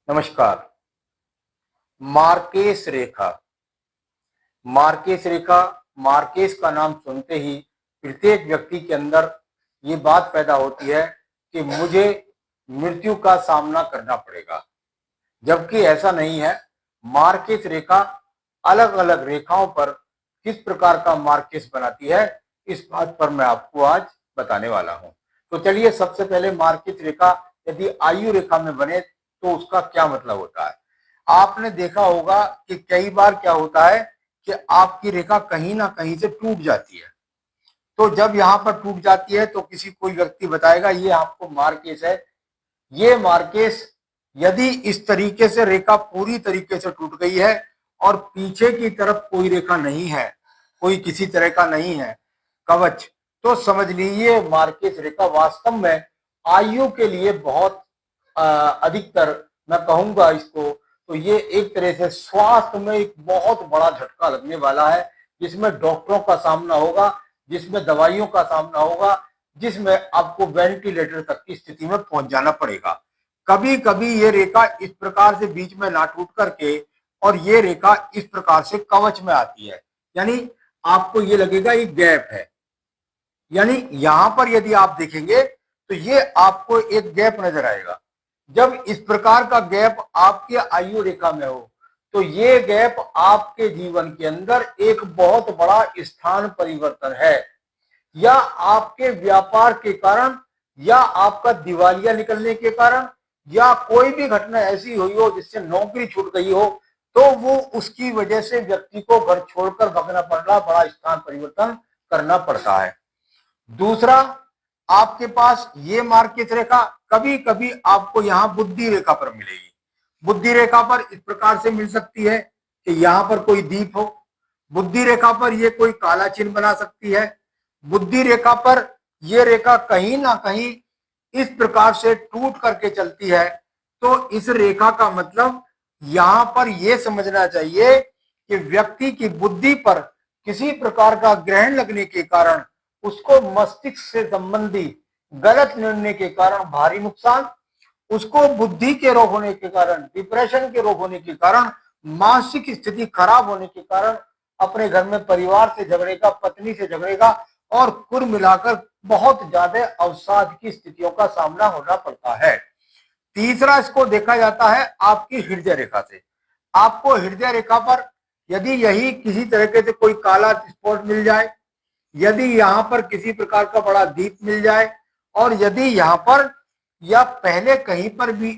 नमस्कार। मार्केस रेखा। मार्केस रेखा, मार्केस का नाम सुनते ही प्रत्येक व्यक्ति के अंदर ये बात पैदा होती है कि मुझे मृत्यु का सामना करना पड़ेगा, जबकि ऐसा नहीं है। मार्केस रेखा अलग अलग रेखाओं पर किस प्रकार का मार्केस बनाती है, इस बात पर मैं आपको आज बताने वाला हूं। तो चलिए, सबसे पहले मार्केस रेखा यदि आयु रेखा में बने तो उसका क्या मतलब होता है। आपने देखा होगा कि कई बार क्या होता है कि आपकी रेखा कहीं ना कहीं से टूट जाती है। तो जब यहाँ पर टूट जाती है तो किसी कोई व्यक्ति बताएगा ये आपको मार्केस है। ये मार्केस यदि इस तरीके से रेखा पूरी तरीके से टूट गई है और पीछे की तरफ कोई रेखा नहीं है, कोई किसी तरह का नहीं है कवच, तो समझ लीजिए मार्केस रेखा वास्तव में आयु के लिए बहुत अधिकतर, मैं कहूंगा इसको, तो ये एक तरह से स्वास्थ्य में एक बहुत बड़ा झटका लगने वाला है, जिसमें डॉक्टरों का सामना होगा, जिसमें दवाइयों का सामना होगा, जिसमें आपको वेंटिलेटर तक की स्थिति में पहुंच जाना पड़ेगा। कभी कभी ये रेखा इस प्रकार से बीच में ना टूट करके और ये रेखा इस प्रकार से कवच में आती है, यानी आपको ये लगेगा ये गैप है। यानी यहां पर यदि आप देखेंगे तो ये आपको एक गैप नजर आएगा। जब इस प्रकार का गैप आपके आयु रेखा में हो तो ये गैप आपके जीवन के अंदर एक बहुत बड़ा स्थान परिवर्तन है, या आपके व्यापार के कारण, या आपका दिवालिया निकलने के कारण, या कोई भी घटना ऐसी हुई हो जिससे नौकरी छूट गई हो, तो वो उसकी वजह से व्यक्ति को घर छोड़कर भागना पड़ रहा, बड़ा स्थान परिवर्तन करना पड़ता है। दूसरा, आपके पास ये मार्केस रेखा कभी कभी आपको यहां बुद्धि रेखा पर मिलेगी। बुद्धि रेखा पर इस प्रकार से मिल सकती है कि यहां पर कोई दीप हो, बुद्धि रेखा पर ये कोई काला चिन्ह बना सकती है, बुद्धि रेखा पर यह रेखा कहीं ना कहीं इस प्रकार से टूट करके चलती है। तो इस रेखा का मतलब यहां पर यह समझना चाहिए कि व्यक्ति की बुद्धि पर किसी प्रकार का ग्रहण लगने के कारण उसको मस्तिष्क से संबंधी गलत निर्णय के कारण भारी नुकसान, उसको बुद्धि के रोग होने के कारण, डिप्रेशन के रोग होने के कारण, मानसिक स्थिति खराब होने के कारण अपने घर में परिवार से झगड़ेगा, पत्नी से झगड़ेगा और कुल मिलाकर बहुत ज्यादा अवसाद की स्थितियों का सामना होना पड़ता है। तीसरा, इसको देखा जाता है आपकी हृदय रेखा से। आपको हृदय रेखा पर यदि यही किसी तरीके से कोई काला स्पॉट मिल जाए, यदि यहां पर किसी प्रकार का बड़ा दीप मिल जाए, और यदि यहां पर या पहले कहीं पर भी